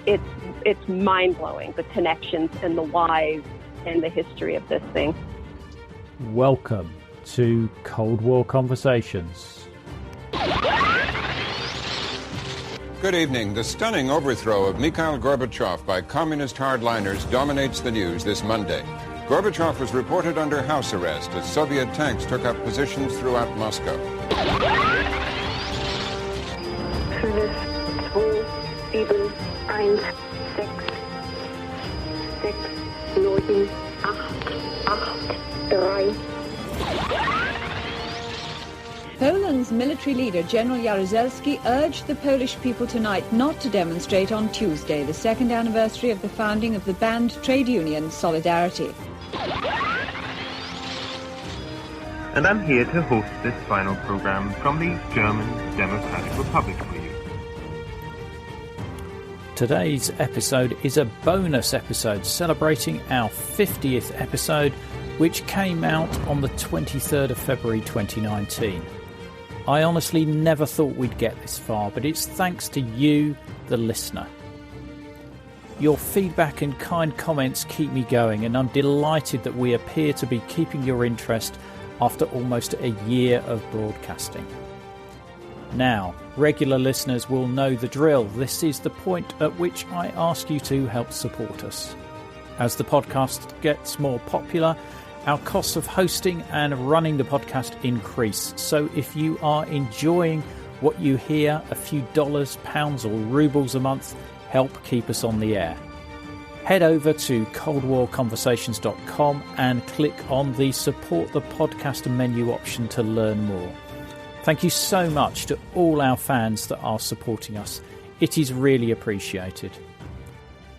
it's mind-blowing, the connections and the whys and the history of this thing. Welcome to Cold War Conversations. Good evening. The stunning overthrow of Mikhail Gorbachev by communist hardliners dominates the news this Monday. Gorbachev was reported under house arrest as Soviet tanks took up positions throughout Moscow. 5, 4, 7, 1, 6, 6, 9, 8, 8, 3. Poland's military leader, General Jaruzelski, urged the Polish people tonight not to demonstrate on Tuesday, the second anniversary of the founding of the banned trade union Solidarity. And I'm here to host this final program from the German Democratic Republic for you. Today's episode is a bonus episode celebrating our 50th episode, which came out on the 23rd of February 2019. I honestly never thought we'd get this far, but it's thanks to you, the listener. Your feedback and kind comments keep me going, and I'm delighted that we appear to be keeping your interest after almost a year of broadcasting. Now, regular listeners will know the drill. This is the point at which I ask you to help support us. As the podcast gets more popular, our costs of hosting and running the podcast increase. So if you are enjoying what you hear, a few dollars, pounds or rubles a month help keep us on the air. Head over to coldwarconversations.com and click on the support the podcast menu option to learn more. Thank you so much to all our fans that are supporting us. It is really appreciated.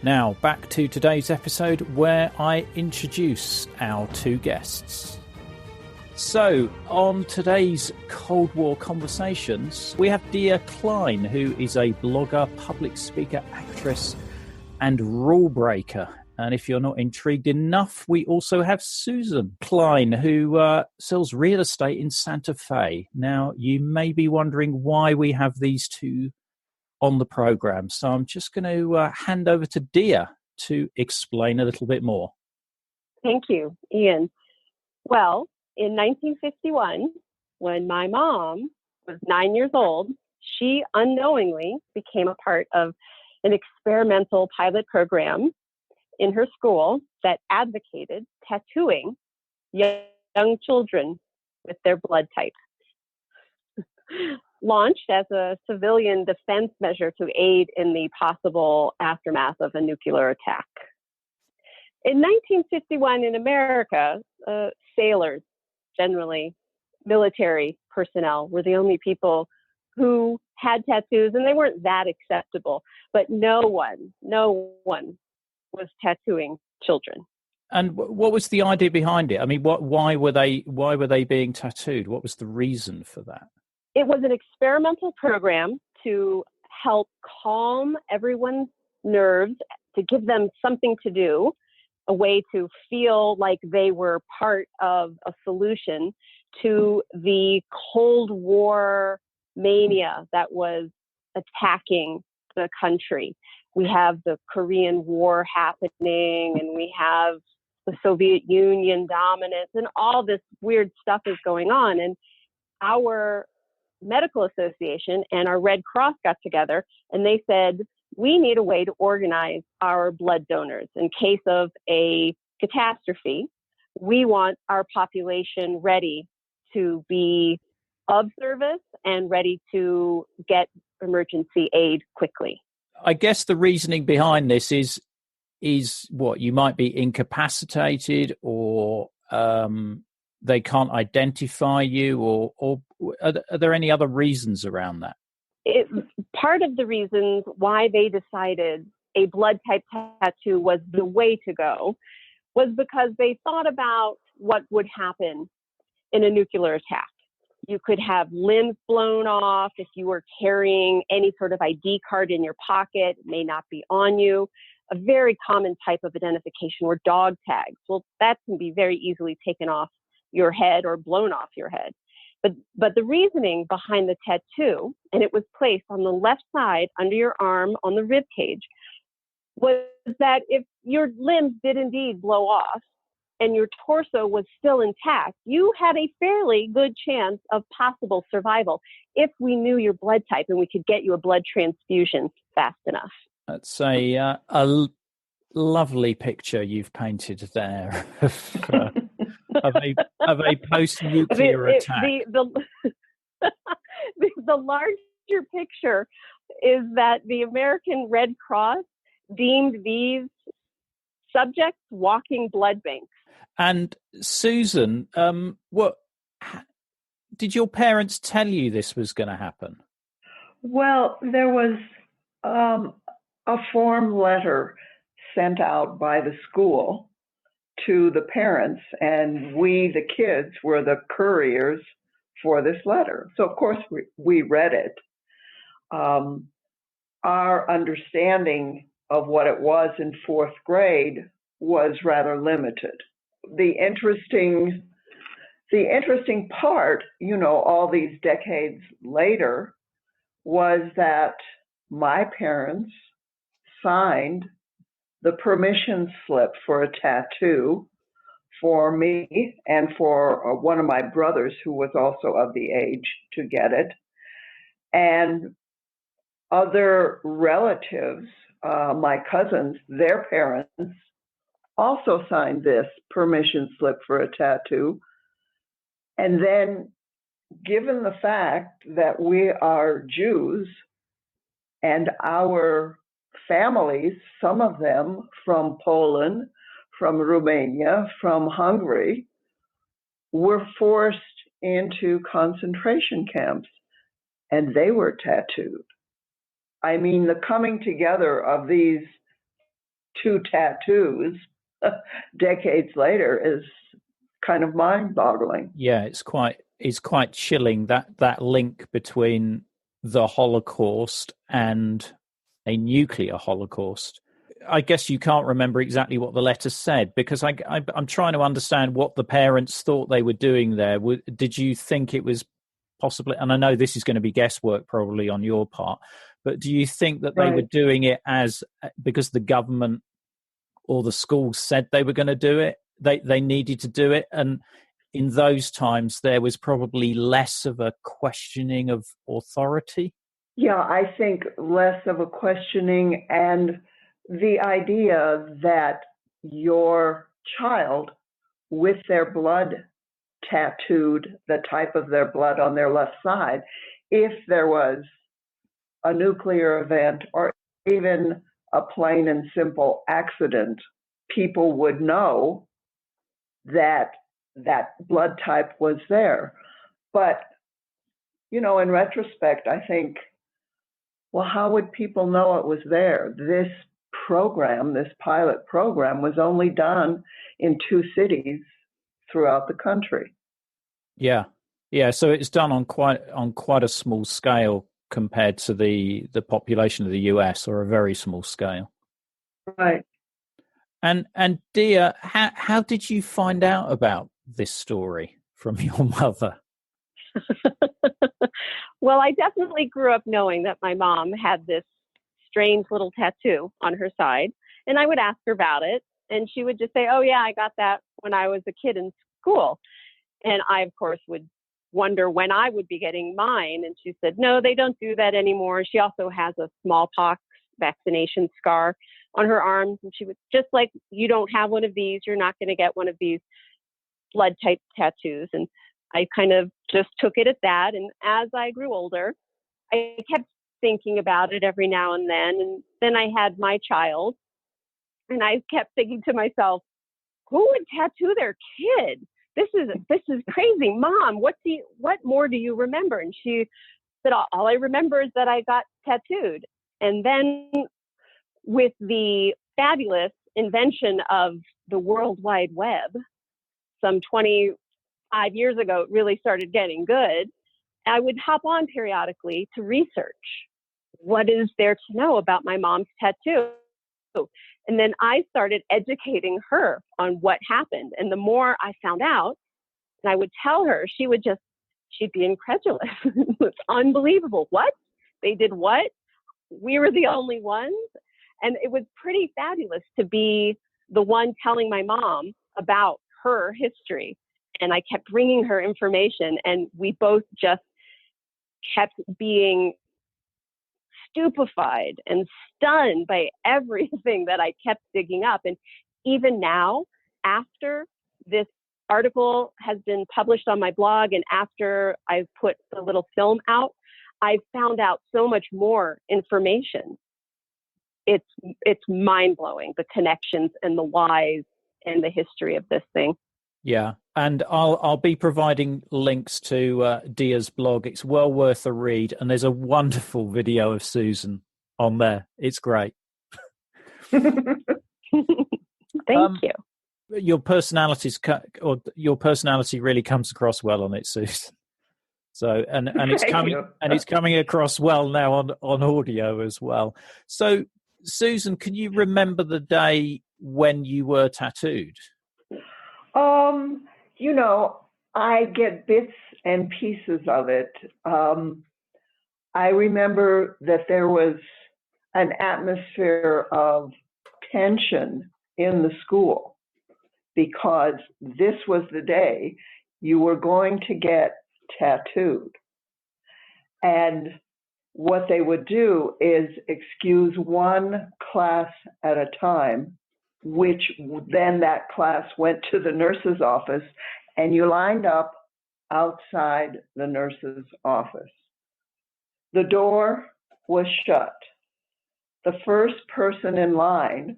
Now, back to today's episode where I introduce our two guests. So, on today's Cold War Conversations, we have Dia Klein, who is a blogger, public speaker, actress, and rule breaker. And if you're not intrigued enough, we also have Susan Klein, who sells real estate in Santa Fe. Now, you may be wondering why we have these two on the program. So I'm just going to hand over to Dia to explain a little bit more. Thank you, Ian. Well, in 1951, when my mom was 9 years old, she unknowingly became a part of an experimental pilot program in her school that advocated tattooing young children with their blood type. Launched as a civilian defense measure to aid in the possible aftermath of a nuclear attack. In 1951 in America, sailors, generally military personnel, were the only people who had tattoos, and they weren't that acceptable, but no one was tattooing children. And what was the idea behind it? I mean, why were they being tattooed? What was the reason for that? It was an experimental program to help calm everyone's nerves, to give them something to do, a way to feel like they were part of a solution to the Cold War mania that was attacking the country. We have the Korean War happening, and we have the Soviet Union dominance, and all this weird stuff is going on. And our medical association and our Red Cross got together, and they said, we need a way to organize our blood donors in case of a catastrophe. We want our population ready to be of service and ready to get emergency aid quickly. I guess the reasoning behind this is what, you might be incapacitated, or they can't identify you, or are there any other reasons around that? Part of the reasons why they decided a blood type tattoo was the way to go was because they thought about what would happen in a nuclear attack. You could have limbs blown off if you were carrying any sort of ID card in your pocket. It may not be on you. A very common type of identification were dog tags. Well, that can be very easily taken off your head or blown off your head. But the reasoning behind the tattoo, and it was placed on the left side under your arm on the rib cage, was that if your limbs did indeed blow off and your torso was still intact, you had a fairly good chance of possible survival if we knew your blood type and we could get you a blood transfusion fast enough. That's a lovely picture you've painted there of a post-nuclear attack. The larger picture is that the American Red Cross deemed these subjects walking blood banks. And Susan, what did your parents tell you this was going to happen? Well, there was a form letter sent out by the school to the parents, and we, the kids, were the couriers for this letter. So, of course, we read it. Our understanding of what it was in fourth grade was rather limited. The interesting part, all these decades later, was that my parents signed the permission slip for a tattoo for me and for one of my brothers who was also of the age to get it. And other relatives, my cousins, their parents, also signed this permission slip for a tattoo. And then, given the fact that we are Jews and our families, some of them from Poland, from Romania, from Hungary, were forced into concentration camps, and they were tattooed. I mean, the coming together of these two tattoos decades later is kind of mind-boggling. Yeah, it's quite chilling, that link between the Holocaust and a nuclear Holocaust. I guess you can't remember exactly what the letter said, because I'm trying to understand what the parents thought they were doing there. Did you think it was possibly, and I know this is going to be guesswork probably on your part, but do you think that they were doing it because the government or the schools said they were going to do it? They needed to do it, and in those times there was probably less of a questioning of authority? Yeah, I think less of a questioning, and the idea that your child with their blood tattooed, the type of their blood on their left side, if there was a nuclear event or even a plain and simple accident, people would know that that blood type was there. But, in retrospect, I think, well, how would people know it was there? This pilot program, was only done in 2 cities throughout the country. Yeah. So it's done on quite a small scale compared to the population of the US, or a very small scale. Right. And Dia, how did you find out about this story from your mother? Well, I definitely grew up knowing that my mom had this strange little tattoo on her side, and I would ask her about it, and she would just say, "Oh yeah, I got that when I was a kid in school." And I, of course, would wonder when I would be getting mine, and she said, "No, they don't do that anymore." She also has a smallpox vaccination scar on her arms, and she was just like, "You don't have one of these, you're not going to get one of these blood type tattoos." And I kind of just took it at that. And as I grew older, I kept thinking about it every now and then I had my child, and I kept thinking to myself, who would tattoo their kid? This is crazy. Mom, what more do you remember? And she said, all I remember is that I got tattooed. And then with the fabulous invention of the World Wide Web, some 25 years ago, it really started getting good. I would hop on periodically to research what is there to know about my mom's tattoo. And then I started educating her on what happened. And the more I found out, and I would tell her, she'd be incredulous. It's unbelievable. What? They did what? We were the only ones? And it was pretty fabulous to be the one telling my mom about her history. And I kept bringing her information, and we both just kept being stupefied and stunned by everything that I kept digging up. And even now, after this article has been published on my blog and after I've put the little film out, I've found out so much more information. It's mind-blowing, the connections and the whys and the history of this thing. Yeah, and I'll be providing links to Dia's blog. It's well worth a read, and there's a wonderful video of Susan on there. It's great. Thank you. Your personality really comes across well on it, Susan. So and it's coming across well now on audio as well. So Susan, can you remember the day when you were tattooed? I get bits and pieces of it. I remember that there was an atmosphere of tension in the school because this was the day you were going to get tattooed. And what they would do is excuse one class at a time, which then that class went to the nurse's office, and you lined up outside the nurse's office. The door was shut. The first person in line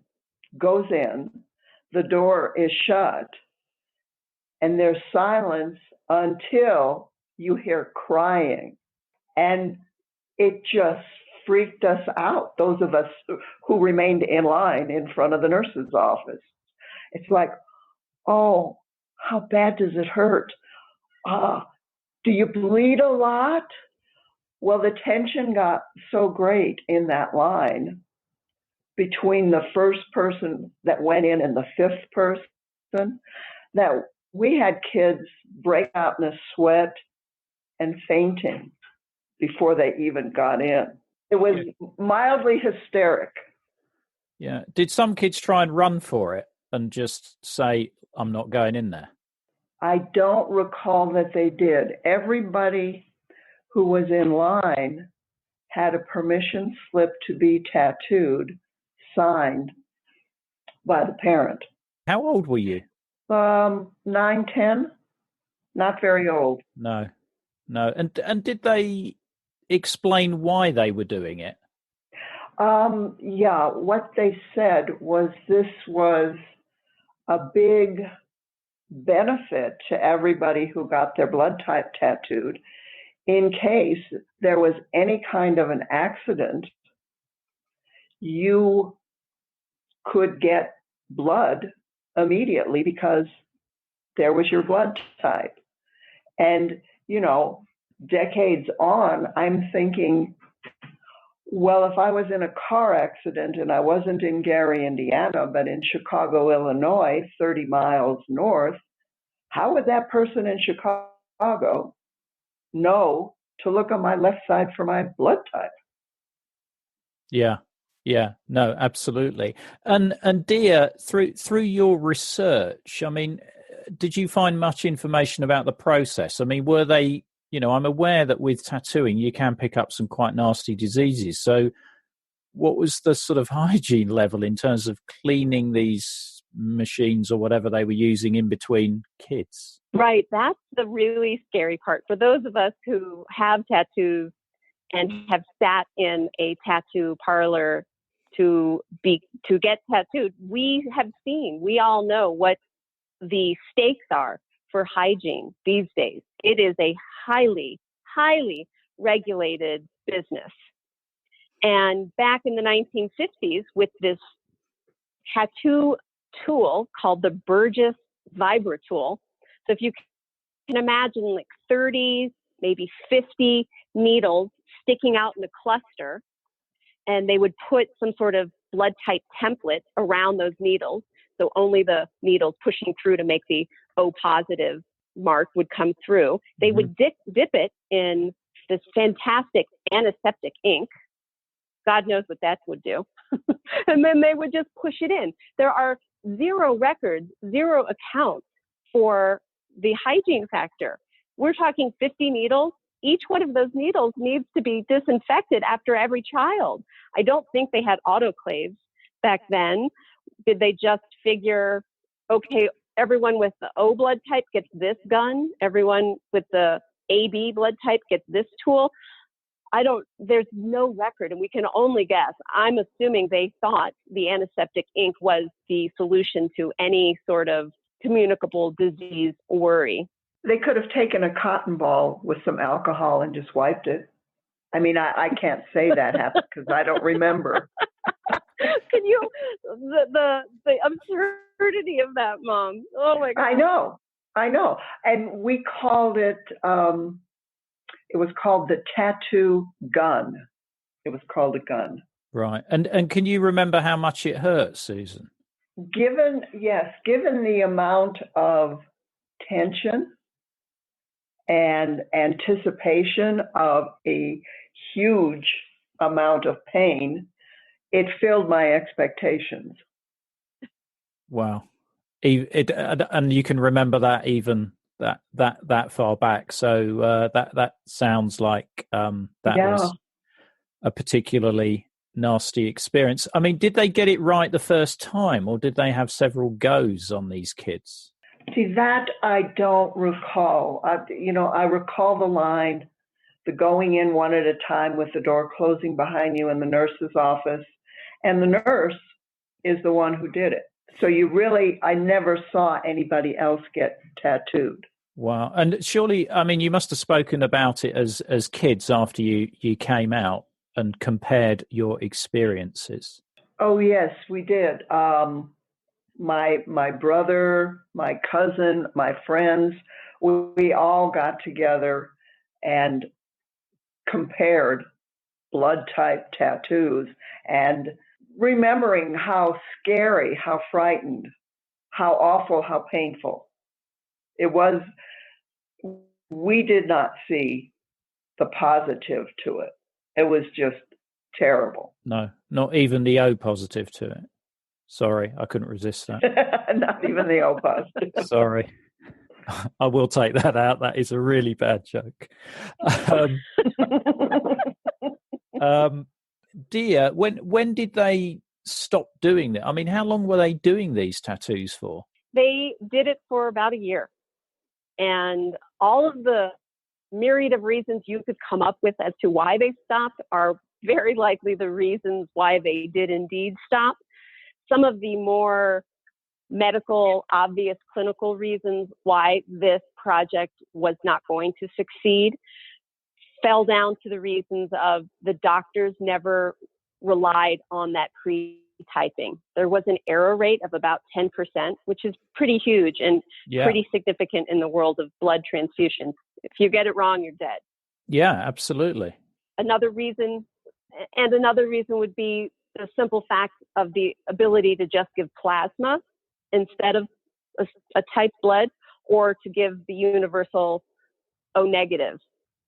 goes in, the door is shut, and there's silence until you hear crying. And it just freaked us out, those of us who remained in line in front of the nurse's office. It's like, oh, how bad does it hurt? Do you bleed a lot? Well, the tension got so great in that line between the first person that went in and the fifth person that we had kids break out in a sweat and fainting before they even got in. It was mildly hysteric. Yeah. Did some kids try and run for it and just say, I'm not going in there? I don't recall that they did. Everybody who was in line had a permission slip to be tattooed, signed by the parent. How old were you? 9, 10. Not very old. No. And did they explain why they were doing it? Yeah, what they said was this was a big benefit to everybody who got their blood type tattooed in case there was any kind of an accident. You could get blood immediately because there was your blood type. And, decades on, I'm thinking, well, if I was in a car accident and I wasn't in Gary, Indiana, but in Chicago, Illinois, 30 miles north, how would that person in Chicago know to look on my left side for my blood type? Yeah, no, absolutely. And Dia, through your research, I mean, did you find much information about the process? I mean, were they, I'm aware that with tattooing, you can pick up some quite nasty diseases. So what was the sort of hygiene level in terms of cleaning these machines or whatever they were using in between kids? Right. That's the really scary part. For those of us who have tattoos and have sat in a tattoo parlor to get tattooed, we all know what the stakes are for hygiene these days. It is a highly, highly regulated business. And back in the 1950s, with this tattoo tool called the Burgess Vibra tool, so if you can imagine like 30, maybe 50 needles sticking out in a cluster, and they would put some sort of blood type template around those needles, so only the needles pushing through to make the O positive mark would come through. They would dip it in this fantastic antiseptic ink, God knows what that would do. And then they would just push it in. There are zero records, zero accounts for the hygiene factor. We're talking 50 needles. Each one of those needles needs to be disinfected after every child. I don't think they had autoclaves back then. Did they just figure, okay, everyone with the O blood type gets this gun, everyone with the AB blood type gets this tool? There's no record, and we can only guess. I'm assuming they thought the antiseptic ink was the solution to any sort of communicable disease worry. They could have taken a cotton ball with some alcohol and just wiped it. I mean, I can't say that happened because I don't remember. Can you, the absurdity of that, Mom. Oh my God. I know. And we called it, it was called the tattoo gun. It was called a gun. Right. And can you remember how much it hurt, Susan? Given the amount of tension and anticipation of a huge amount of pain, it filled my expectations. Wow. And you can remember that even that far back. So that sounds like was a particularly nasty experience. I mean, did they get it right the first time, or did they have several goes on these kids? See, that I don't recall. I recall the line, the going in one at a time with the door closing behind you in the nurse's office, and the nurse is the one who did it. So I never saw anybody else get tattooed. Wow. And surely, I mean, you must have spoken about it as kids after you came out and compared your experiences. Oh, yes, we did. My brother, my cousin, my friends, we all got together and compared blood type tattoos, and remembering how scary, how frightened, how awful, how painful it was. We did not see the positive to it. It was just terrible. No, not even the O positive to it. Sorry, I couldn't resist that. Not even the O positive. Sorry. I will take that out. That is a really bad joke. Dia, when did they stop doing that? I mean, how long were they doing these tattoos for? They did it for about a year. And all of the myriad of reasons you could come up with as to why they stopped are very likely the reasons why they did indeed stop. Some of the more medical, obvious clinical reasons why this project was not going to succeed fell down to the reasons of the doctors never relied on that pre-typing. There was an error rate of about 10%, which is pretty huge and pretty significant in the world of blood transfusions. If you get it wrong, you're dead. Yeah, absolutely. Another reason would be the simple fact of the ability to just give plasma instead of a type blood, or to give the universal O negative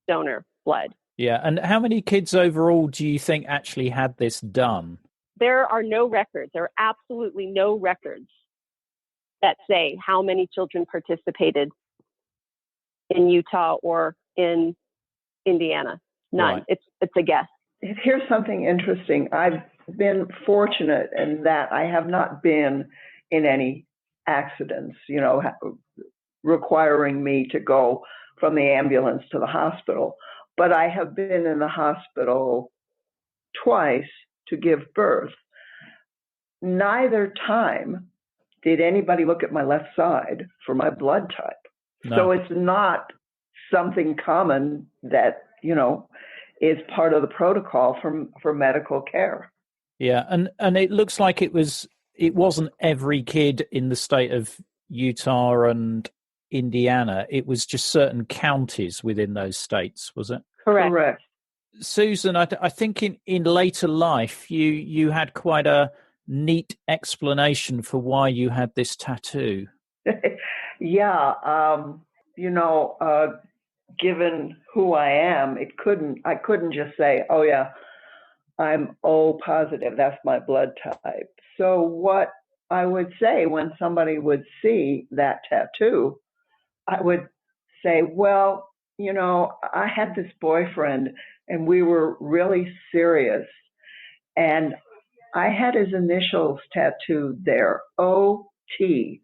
donor blood. Yeah, and how many kids overall do you think actually had this done? There are no records. There are absolutely no records that say how many children participated in Utah or in Indiana. None. Right. It's a guess. Here's something interesting. I've been fortunate in that I have not been in any accidents, requiring me to go from the ambulance to the hospital. But I have been in the hospital twice to give birth. Neither time did anybody look at my left side for my blood type. No. So it's not something common that, is part of the protocol for medical care. Yeah, and it looks like it wasn't every kid in the state of Utah and Indiana. It was just certain counties within those states, was it? Correct. Susan, I think in later life you had quite a neat explanation for why you had this tattoo. Yeah, given who I am, I couldn't just say, oh yeah, I'm O positive. That's my blood type. So what I would say when somebody would see that tattoo, I would say, well, I had this boyfriend and we were really serious. And I had his initials tattooed there, O.T.,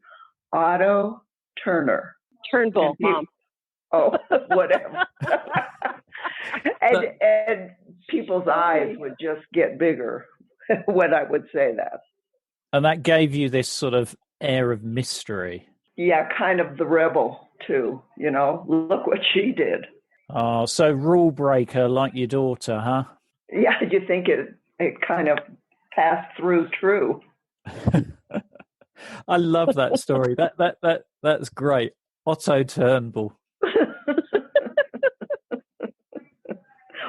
Otto Turner. Turnbull, Mom. Oh, whatever. and people's eyes would just get bigger when I would say that. And that gave you this sort of air of mystery. Yeah, kind of the rebel too, look what she did. Oh, so rule breaker like your daughter, huh? Yeah, you think it kind of passed through true. I love that story. That's great. Otto Turnbull.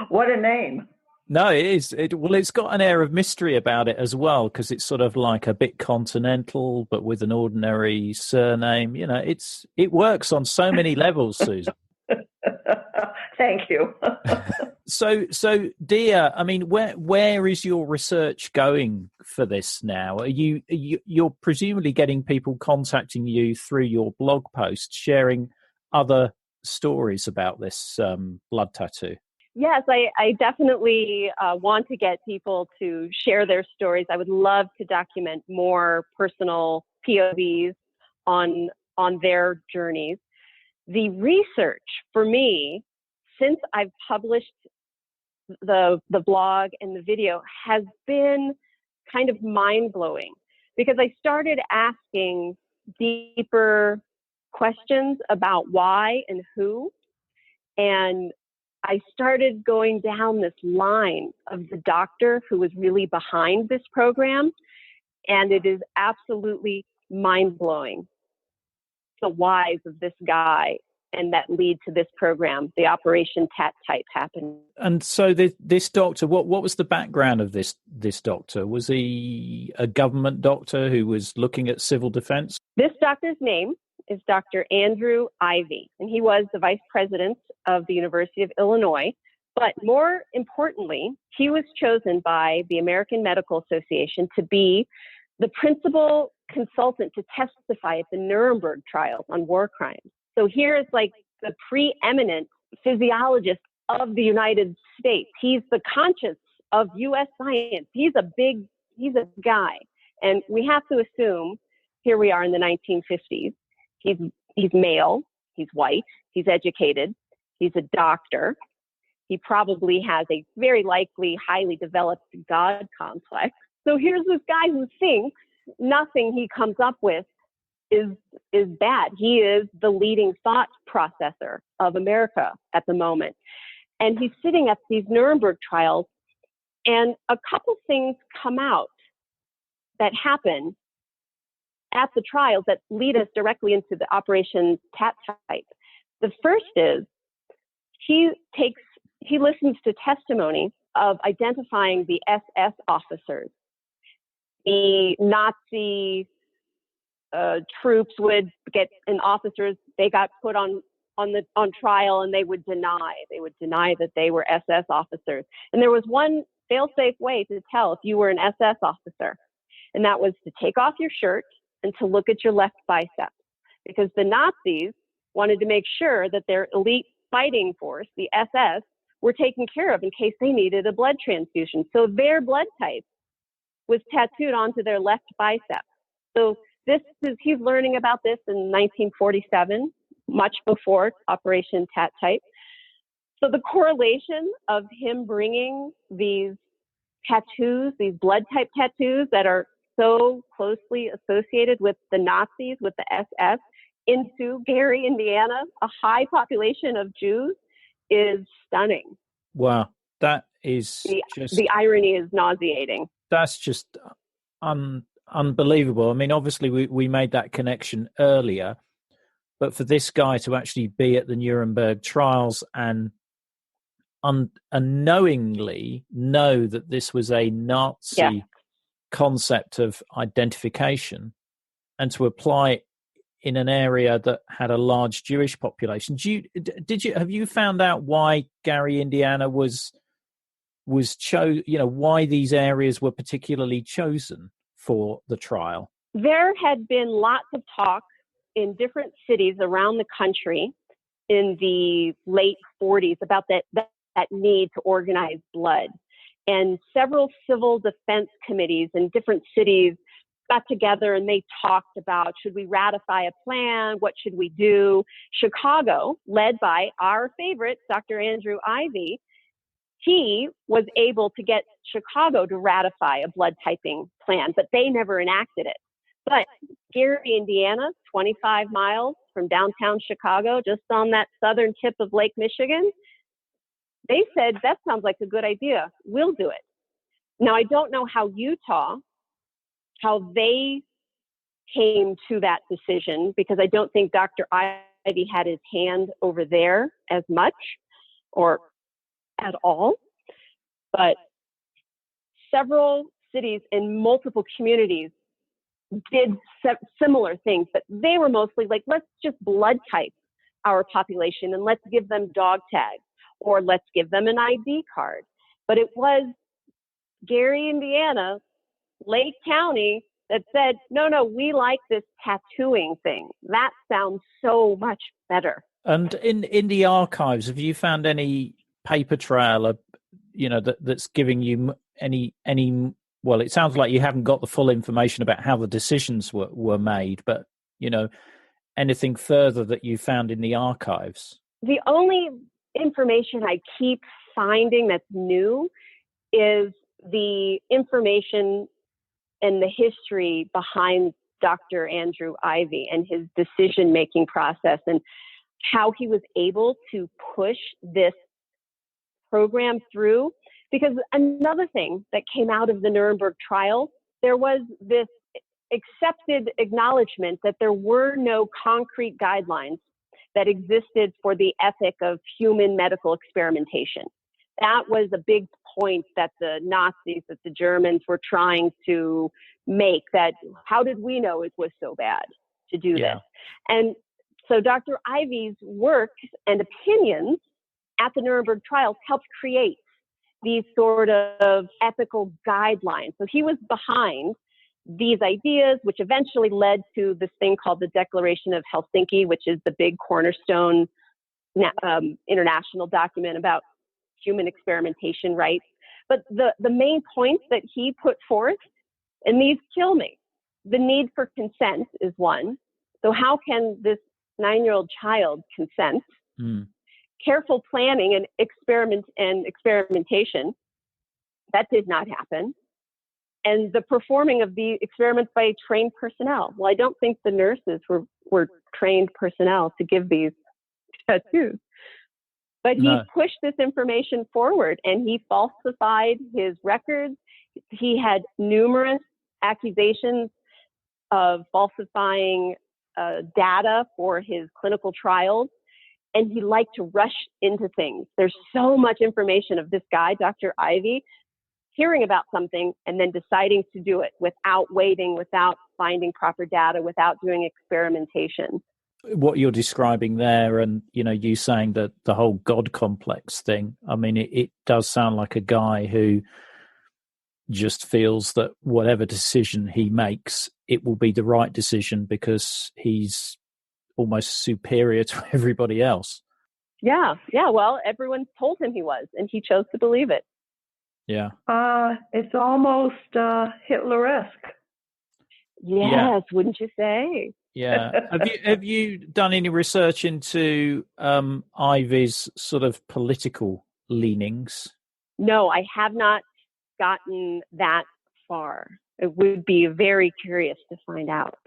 What a name. No, it is. It's got an air of mystery about it as well, because it's sort of like a bit continental, but with an ordinary surname. It works on so many levels, Susan. Thank you. So, Dia, I mean, where is your research going for this now? You're presumably getting people contacting you through your blog posts, sharing other stories about this blood tattoo. Yes, I definitely want to get people to share their stories. I would love to document more personal POVs on their journeys. The research for me, since I've published the blog and the video, has been kind of mind-blowing, because I started asking deeper questions about why and who, and I started going down this line of the doctor who was really behind this program, and it is absolutely mind-blowing, the whys of this guy, and that lead to this program, the Operation Tat Type, happened. And so this doctor, what was the background of this doctor? Was he a government doctor who was looking at civil defense? This doctor's name is Dr. Andrew Ivy, and he was the vice president of the University of Illinois. But more importantly, he was chosen by the American Medical Association to be the principal consultant to testify at the Nuremberg trials on war crimes. So here is like the preeminent physiologist of the United States. He's the conscience of U.S. science. He's a guy. And we have to assume, here we are in the 1950s, he's male, he's white, he's educated, he's a doctor. He probably has a very likely highly developed God complex. So here's this guy who thinks nothing he comes up with is bad. He is the leading thought processor of America at the moment. And he's sitting at these Nuremberg trials, and a couple things come out that happen at the trials that lead us directly into the Operation Tat Type. The first is he listens to testimony of identifying the SS officers. The Nazi troops would get, and officers, they got put on trial, and they would deny that they were SS officers. And there was one fail-safe way to tell if you were an SS officer, and that was to take off your shirt and to look at your left bicep, because the Nazis wanted to make sure that their elite fighting force, the SS, were taken care of in case they needed a blood transfusion. So their blood type was tattooed onto their left bicep. So he's learning about this in 1947, much before Operation Tat Type. So the correlation of him bringing these tattoos, these blood type tattoos that are so closely associated with the Nazis, with the SS, into Gary, Indiana, a high population of Jews, is stunning. Wow, that is the irony is nauseating. That's just unbelievable. I mean, obviously we made that connection earlier, but for this guy to actually be at the Nuremberg trials and unknowingly know that this was a Nazi concept of identification, and to apply it in an area that had a large Jewish population. Have you found out why Gary, Indiana was was why these areas were particularly chosen for the trial? There had been lots of talk in different cities around the country in the late 40s about that need to organize blood. And several civil defense committees in different cities got together and they talked about, should we ratify a plan? What should we do? Chicago, led by our favorite, Dr. Andrew Ivy, he was able to get Chicago to ratify a blood typing plan, but they never enacted it. But Gary, Indiana, 25 miles from downtown Chicago, just on that southern tip of Lake Michigan, they said, that sounds like a good idea. We'll do it. Now, I don't know how Utah, how they came to that decision, because I don't think Dr. Ivy had his hand over there as much or at all. But several cities and multiple communities did similar things, but they were mostly like, let's just blood type our population and let's give them dog tags or let's give them an ID card. But it was Gary, Indiana, Lake County that said, no, we like this tattooing thing. That sounds so much better. And in the archives, have you found any paper trail, that's giving you any? Well, it sounds like you haven't got the full information about how the decisions were made, but anything further that you found in the archives? The only information I keep finding that's new is the information and the history behind Dr. Andrew Ivy and his decision-making process and how he was able to push this program through. Because another thing that came out of the Nuremberg trial, there was this accepted acknowledgement that there were no concrete guidelines that existed for the ethic of human medical experimentation. That was a big point that the Nazis, that the Germans were trying to make, that how did we know it was so bad to do this? And so Dr. Ivy's work and opinions at the Nuremberg trials helped create these sort of ethical guidelines. So he was behind these ideas, which eventually led to this thing called the Declaration of Helsinki, which is the big cornerstone international document about human experimentation rights. But the main points that he put forth, and these kill me. The need for consent is one. So how can this 9-year-old child consent? Careful planning and experimentation, that did not happen. And the performing of the experiments by trained personnel. Well, I don't think the nurses were trained personnel to give these tattoos. But he pushed this information forward and he falsified his records. He had numerous accusations of falsifying data for his clinical trials. And he liked to rush into things. There's so much information of this guy, Dr. Ivy, hearing about something and then deciding to do it without waiting, without finding proper data, without doing experimentation. What you're describing there, and you saying that the whole God complex thing, I mean, it does sound like a guy who just feels that whatever decision he makes, it will be the right decision because he's almost superior to everybody else. Yeah. Well, everyone told him he was, and he chose to believe it. Yeah. It's almost Hitler-esque. Yes, wouldn't you say? Yeah. Have you done any research into Ivy's sort of political leanings? No, I have not gotten that far. It would be very curious to find out.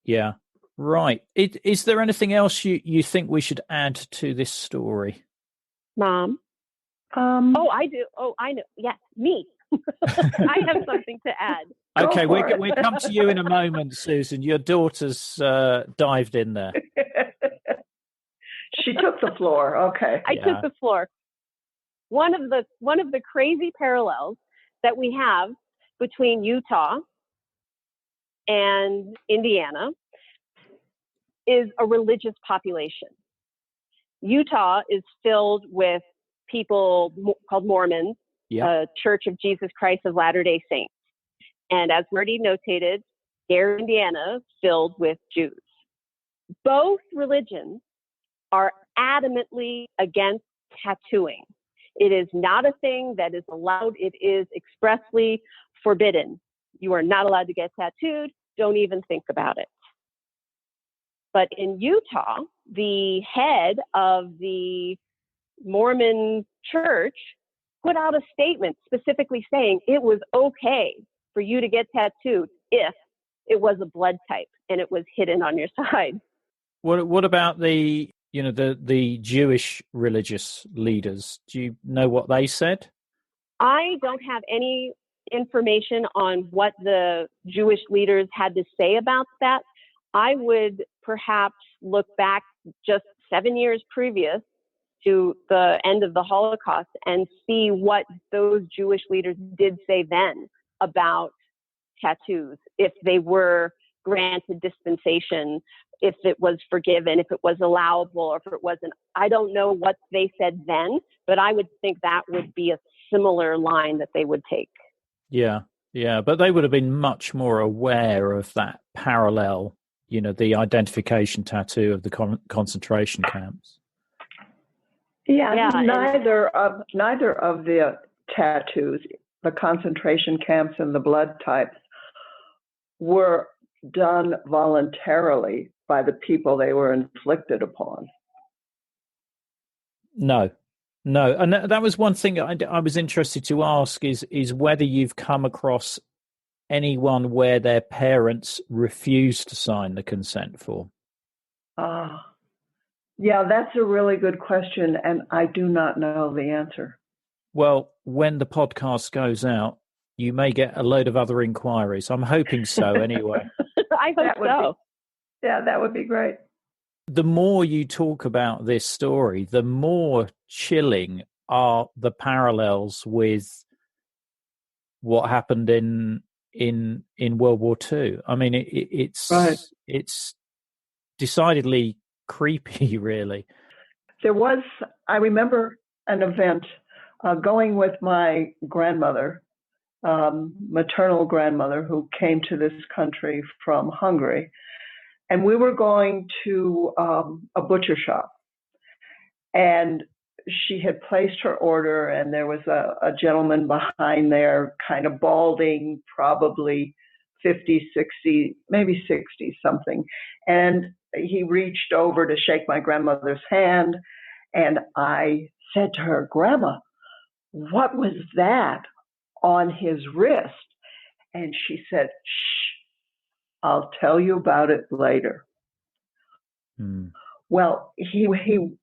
Yeah. Right. Is there anything else you think we should add to this story? Mom? I do. Oh, I know. Yes, me. I have something to add. Okay, we'll come to you in a moment, Susan. Your daughter's dived in there. She took the floor. Okay. I took the floor. One of the crazy parallels that we have between Utah and Indiana is a religious population. Utah is filled with people called Mormons Yeah. Church of Jesus Christ of Latter-day Saints. And as Marty notated, Gary, Indiana, filled with Jews. Both religions are adamantly against tattooing. It is not a thing that is allowed. It is expressly forbidden. You are not allowed to get tattooed. Don't even think about it. But in Utah, the head of the Mormon church put out a statement specifically saying it was okay for you to get tattooed if it was a blood type and it was hidden on your side. What about the Jewish religious leaders? Do you know what they said? I don't have any information on what the Jewish leaders had to say about that. I would perhaps look back just 7 years previous to the end of the Holocaust and see what those Jewish leaders did say then about tattoos, if they were granted dispensation, if it was forgiven, if it was allowable, or if it wasn't. I don't know what they said then, but I would think that would be a similar line that they would take. Yeah, but they would have been much more aware of that parallel, the identification tattoo of the concentration camps. Yeah, neither of the tattoos, the concentration camps and the blood types, were done voluntarily by the people they were inflicted upon. No. And that was one thing I was interested to ask is whether you've come across anyone where their parents refused to sign the consent form. Yeah, that's a really good question, and I do not know the answer. Well, when the podcast goes out, you may get a load of other inquiries. I'm hoping so anyway. I hope so. That would be great. The more you talk about this story, the more chilling are the parallels with what happened in World War II. I mean, it's decidedly creepy, really. I remember an event going with my grandmother, maternal grandmother, who came to this country from Hungary. And we were going to a butcher shop. And she had placed her order, and there was a gentleman behind there, kind of balding, probably 50, 60, maybe 60 something. And he reached over to shake my grandmother's hand. And I said to her, "Grandma, what was that on his wrist?" And she said, "Shh, I'll tell you about it later." Well, he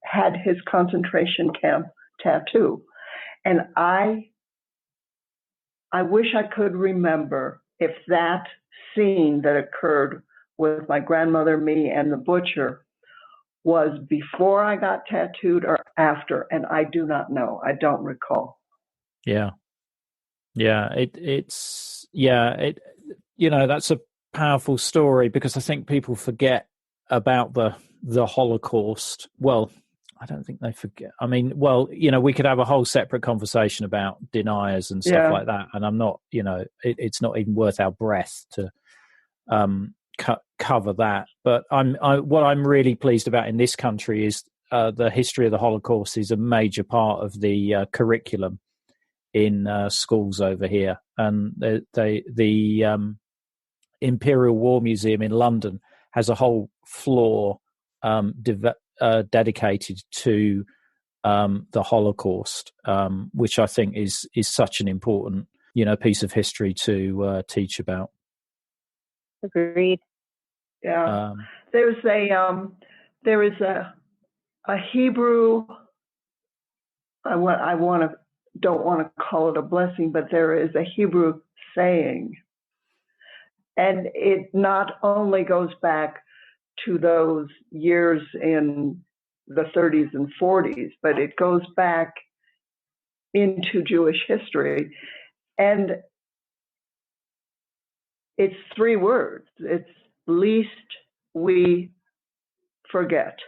had his concentration camp tattoo. And I wish I could remember if that scene that occurred with my grandmother, me, and the butcher was before I got tattooed or after. And I do not know. I don't recall. Yeah. That's a powerful story, because I think people forget about the Holocaust. Well, I don't think they forget. I mean, we could have a whole separate conversation about deniers and stuff like that. And I'm not, it's not even worth our breath to cover that. But what I'm really pleased about in this country is the history of the Holocaust is a major part of the curriculum in schools over here. And the Imperial War Museum in London has a whole floor dedicated to the Holocaust, which I think is such an important piece of history to teach about. Agreed. Yeah, there is a Hebrew. Don't want to call it a blessing, but there is a Hebrew saying, and it not only goes back to those years in the 30s and 40s, but it goes back into Jewish history. And it's 3 words. It's "least we forget."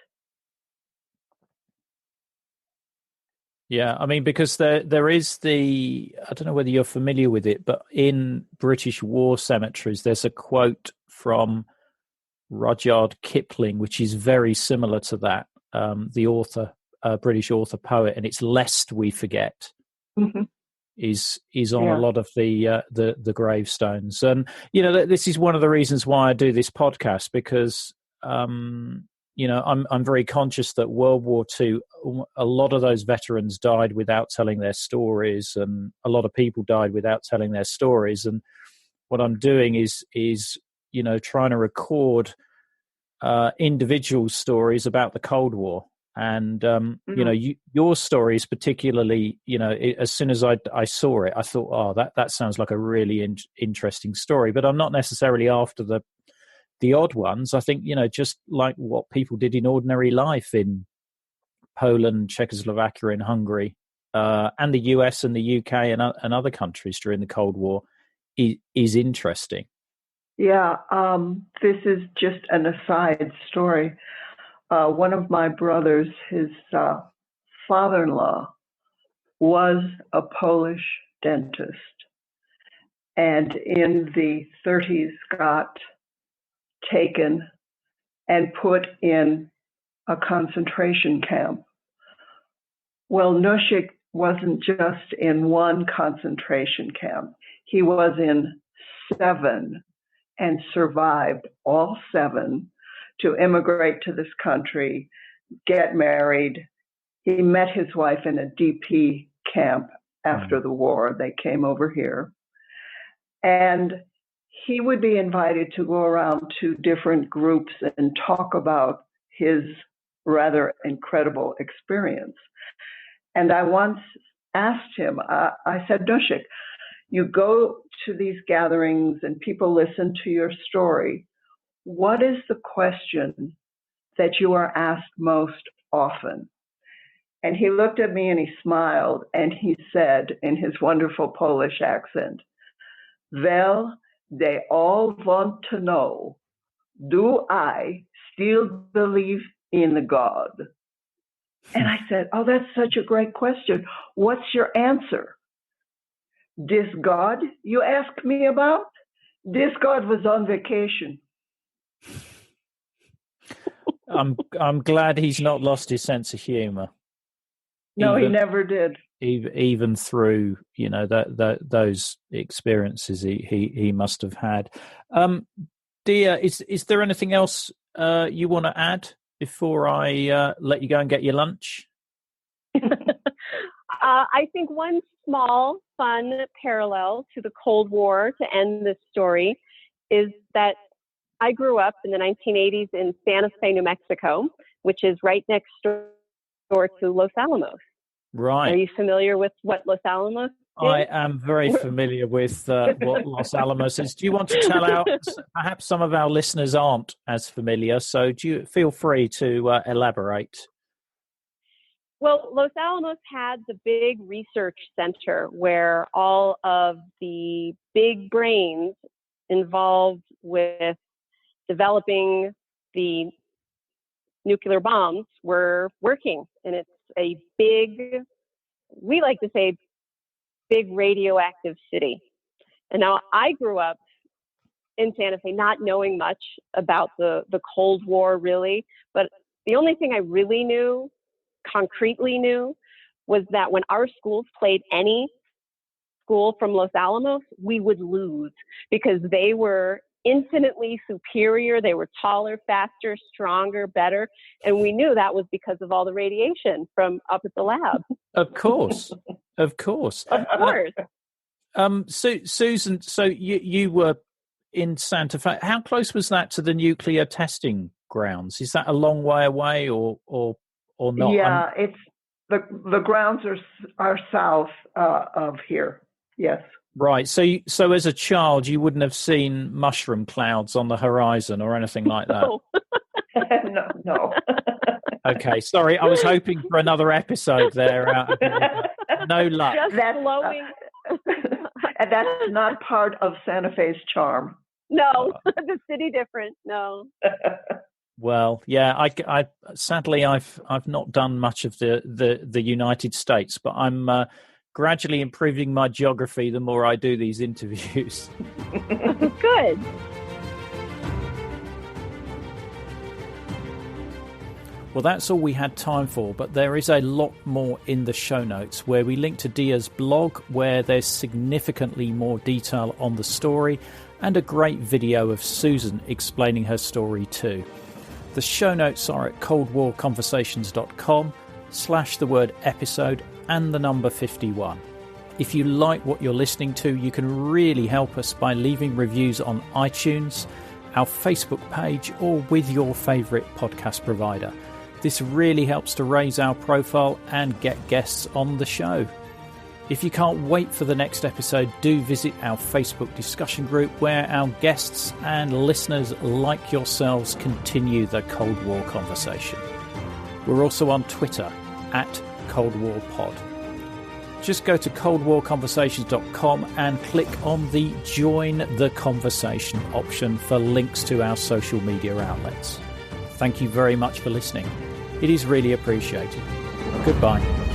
Yeah, I mean, because there is I don't know whether you're familiar with it, but in British war cemeteries, there's a quote from Rudyard Kipling, which is very similar to that, the author, British author poet, and it's "Lest we forget." Mm-hmm. Is on a lot of the gravestones, and this is one of the reasons why I do this podcast, because I'm very conscious that World War II, a lot of those veterans died without telling their stories, and a lot of people died without telling their stories. And what I'm doing is trying to record individual stories about the Cold War. And your story is particularly, as soon as I saw it, I thought, oh, that sounds like a really interesting story. But I'm not necessarily after the odd ones. I think, just like what people did in ordinary life in Poland, Czechoslovakia, and Hungary, and the US and the UK and other countries during the Cold War is interesting. Yeah, this is just an aside story. One of my brothers, his father-in-law, was a Polish dentist, and in the 30s got taken and put in a concentration camp. Well, Nushik wasn't just in one concentration camp. He was in 7 and survived all 7 to immigrate to this country, get married. He met his wife in a DP camp after the war. They came over here. And he would be invited to go around to different groups and talk about his rather incredible experience. And I once asked him, I said, Nushik, you go to these gatherings and people listen to your story. What is the question that you are asked most often? And he looked at me and he smiled and he said in his wonderful Polish accent, well, they all want to know, do I still believe in God? And I said, oh, that's such a great question. What's your answer? This God you asked me about? This God was on vacation. I'm glad he's not lost his sense of humor. No, he never did. Even through those experiences he must have had. Dia, is there anything else you want to add before I let you go and get your lunch? I think one small, fun parallel to the Cold War to end this story is that I grew up in the 1980s in Santa Fe, New Mexico, which is right next door to Los Alamos. Right. Are you familiar with what Los Alamos is? I am very familiar with what Los Alamos is. Do you want to tell perhaps some of our listeners aren't as familiar, so do you feel free to elaborate? Well, Los Alamos had the big research center where all of the big brains involved with developing the nuclear bombs were working. And it's a big, we like to say, big radioactive city. And now I grew up in Santa Fe not knowing much about the Cold War really, but the only thing I really knew, concretely knew, was that when our schools played any school from Los Alamos, we would lose because they were infinitely superior. They were taller, faster, stronger, better. And we knew that was because of all the radiation from up at the lab. Of course. Of course. Of course. Susan, so you were in Santa Fe. How close was that to the nuclear testing grounds? Is that a long way away or not? Yeah, it's the grounds are south of here. Yes. Right. So as a child, you wouldn't have seen mushroom clouds on the horizon or anything like that. No. Okay. Sorry, I was hoping for another episode there. No luck. Just glowing. And that's not part of Santa Fe's charm. No, the city different. No. Well, yeah, I sadly I've not done much of the United States, but I'm gradually improving my geography the more I do these interviews. Good. Well, that's all we had time for, but there is a lot more in the show notes where we link to Dia's blog, where there's significantly more detail on the story, and a great video of Susan explaining her story too. The show notes are at coldwarconversations.com/the-word episode and the number 51. If you like what you're listening to, you can really help us by leaving reviews on iTunes, our Facebook page, or with your favourite podcast provider. This really helps to raise our profile and get guests on the show. If you can't wait for the next episode, do visit our Facebook discussion group where our guests and listeners like yourselves continue the Cold War conversation. We're also on Twitter at Cold War Pod. Just go to coldwarconversations.com and click on the Join the Conversation option for links to our social media outlets. Thank you very much for listening. It is really appreciated. Goodbye.